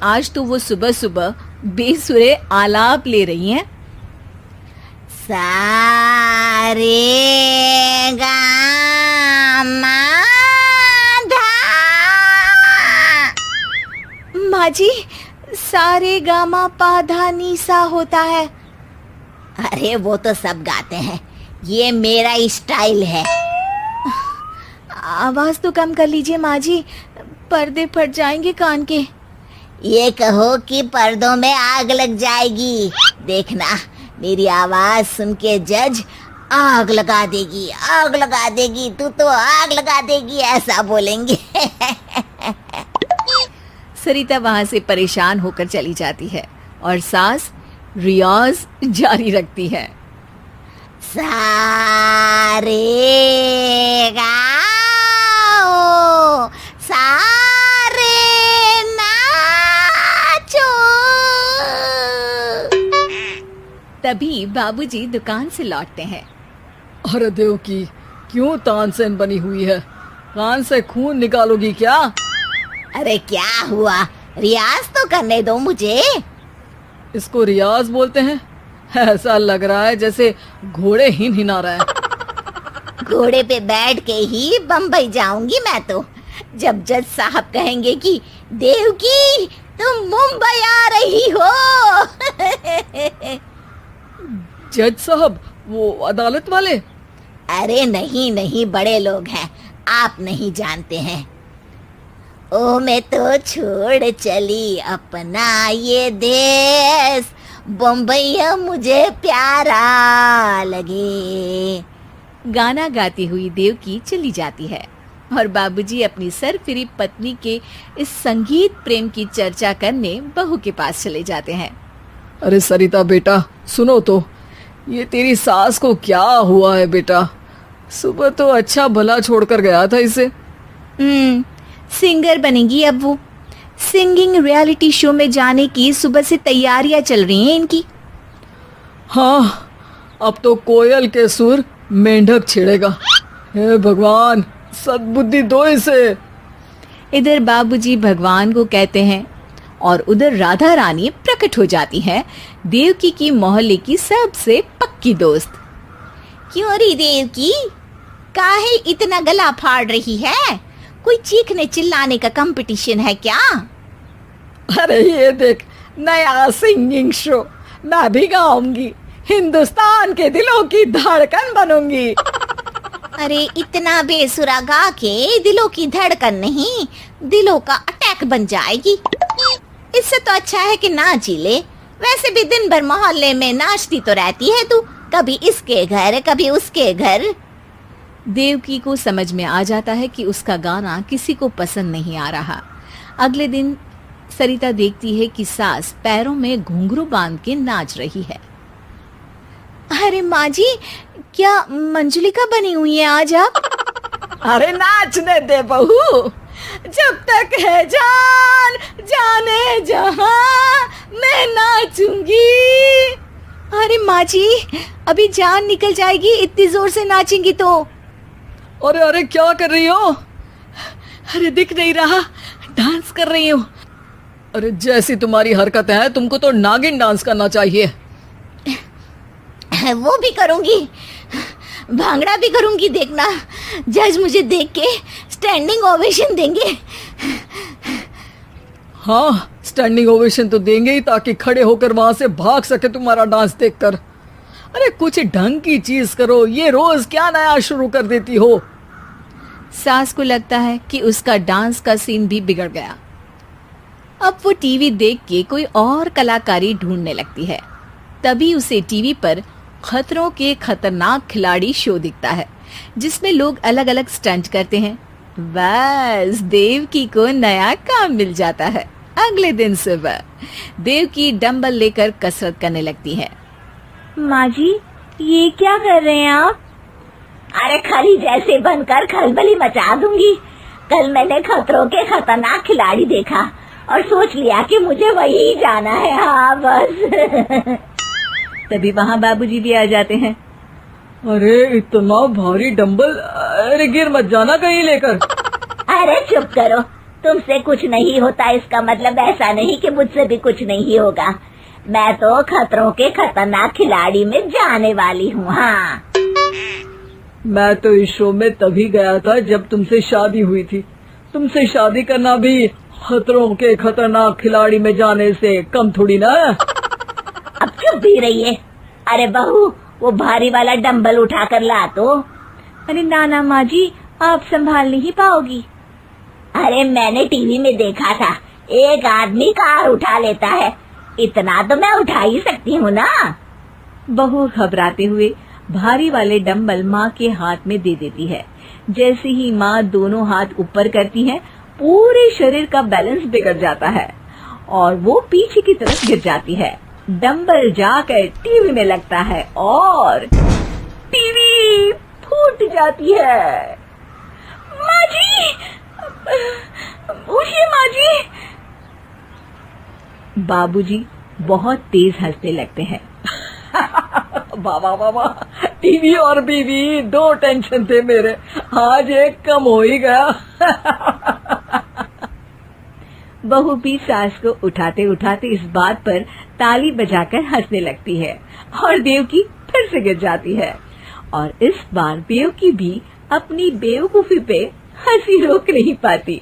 आज तो वो सुबह सुबह बेसुरे आलाप ले रही हैं। सा रे गा मा धा। माँ जी, सारे गामा पा धा नी सा होता है। अरे वो तो सब गाते हैं, ये मेरा स्टाइल है। आवाज तो कम कर लीजिए माँ जी, पर्दे फट जाएंगे कान के। ये कहो कि पर्दों में आग लग जाएगी। देखना, मेरी आवाज सुन के जज आग लगा देगी, आग लगा देगी, तू तो आग लगा देगी, ऐसा बोलेंगे। सरिता वहां से परेशान होकर चली जाती है और सास रियाज जारी रखती है। सा रे गा ओ, सा रे नाचो। तभी बाबूजी दुकान से लौटते हैं। अरे देवकी, क्यों तानसेन बनी हुई है? कान से खून निकालोगी क्या? अरे क्या हुआ, रियाज तो करने दो मुझे। इसको रियाज बोलते हैं? ऐसा लग रहा है जैसे घोड़े हिना रहा है। घोड़े पे बैठ के ही बम्बई जाऊंगी मैं तो, जब जज साहब कहेंगे कि देवकी तुम मुंबई आ रही हो। जज साहब, वो अदालत वाले? अरे नहीं नहीं, बड़े लोग हैं, आप नहीं जानते हैं। ओ मैं तो छोड़ चली अपना ये देश, बम्बई मुझे प्यारा लगे। गाना गाती हुई देवकी चली जाती है और बाबूजी अपनी सरफिरी पत्नी के इस संगीत प्रेम की चर्चा करने बहू के पास चले जाते हैं। अरे सरिता बेटा, सुनो तो, ये तेरी सास को क्या हुआ है बेटा? सुबह तो अच्छा भला छोड़कर गया था इसे। सिंगर बनेगी अब वो। सिंगिंग रियलिटी शो में जाने की सुबह से तैयारियां चल रही हैं इनकी। हाँ, अब तो कोयल के सुर मेंढक छेड़ेगा। हे भगवान, सद्बुद्धि दो इसे। इधर बाबूजी भगवान को कहते हैं और उधर राधा रानी प्रकट हो जाती है, देवकी की मोहल्ले की सबसे पक्की दोस्त। क्यों री देवकी, काहे इतना गला फाड़ रही है? कोई चीखने चिल्लाने का कंपटीशन है क्या? अरे ये देख, नया सिंगिंग शो, मैं भी गाऊंगी, हिंदुस्तान के दिलों की धड़कन बनूंगी। अरे इतना बेसुरा गा के दिलों की धड़कन नहीं, दिलों का अटैक बन जाएगी। इससे तो अच्छा है कि नाच ही ले। वैसे भी दिन भर मोहल्ले में नाचती तो रहती है तू, कभी इसके घर कभी उसके घर। देवकी को समझ में आ जाता है कि उसका गाना किसी को पसंद नहीं आ रहा। अगले दिन सरिता देखती है कि सास पैरों में घुंघरू बांध के नाच रही है। अरे माँ जी, क्या मंजुलिका बनी हुई है आज आप? अरे नाचने दे बहू, जब तक है जान जाने जहां मैं नाचूंगी। अरे माँ जी, अभी जान निकल जाएगी इतनी जोर से नाचेंगी तो। अरे अरे क्या कर रही हो? अरे दिख नहीं रहा, डांस कर रही हूँ। अरे जैसी तुम्हारी हरकत है, तुमको तो नागिन डांस करना चाहिए। वो भी करूंगी, भांगड़ा भी करूंगी, देखना जज मुझे देख के स्टैंडिंग ओवेशन देंगे। हाँ, स्टैंडिंग ओवेशन तो देंगे ही, ताकि खड़े होकर वहां से भाग सके तुम्हारा डांस देखकर। अरे कुछ ढंग की चीज करो, ये रोज क्या नया शुरू कर देती हो? सास को लगता है कि उसका डांस का सीन भी बिगड़ गया। अब वो टीवी देख के कोई और कलाकारी ढूंढने लगती है। तभी उसे टीवी पर खतरों के खतरनाक खिलाड़ी शो दिखता है, जिसमें लोग अलग अलग स्टंट करते हैं। बस देवकी को नया काम मिल जाता है। अगले दिन सुबह देवकी डंबल लेकर कसरत करने लगती है। माँ जी, ये क्या कर रहे हैं आप? अरे खली जैसे बनकर खलबली मचा दूंगी। कल मैंने खतरों के खतरनाक खिलाड़ी देखा और सोच लिया कि मुझे वही जाना है। हाँ बस। तभी वहाँ बाबूजी भी आ जाते हैं। अरे इतना भारी डंबल, अरे गिर मत जाना कहीं लेकर। अरे चुप करो, तुमसे कुछ नहीं होता इसका मतलब ऐसा नहीं कि मुझसे भी कुछ नहीं होगा। मैं तो खतरों के खतरनाक खिलाड़ी में जाने वाली हूँ। हाँ, मैं तो इस शो में तभी गया था जब तुमसे शादी हुई थी। तुमसे शादी करना भी खतरों के खतरनाक खिलाड़ी में जाने से कम थोड़ी ना। अब चुप भी रहिए। अरे बहू, वो भारी वाला डंबल उठा कर ला तो। अरे ना माँ जी, आप संभाल नहीं पाओगी। अरे मैंने टीवी में देखा था, एक आदमी कार उठा लेता है, इतना तो मैं उठा ही सकती हूँ ना। बहू घबराते हुए भारी वाले डंबल माँ के हाथ में दे देती है। जैसे ही माँ दोनों हाथ ऊपर करती है, पूरे शरीर का बैलेंस बिगड़ जाता है और वो पीछे की तरफ गिर जाती है। डंबल जाकर टीवी में लगता है और टीवी फूट जाती है। माँ जी, उठिए माँ जी। बाबूजी बहुत तेज हंसने लगते हैं। बाबा बाबा, टीवी और बीवी दो टेंशन थे मेरे, आज एक कम हो ही गया। बहू भी सास को उठाते उठाते इस बात पर ताली बजाकर हंसने लगती है और देवकी फिर से गिर जाती है। और इस बार देवकी भी अपनी बेवकूफी पे हंसी रोक नहीं पाती।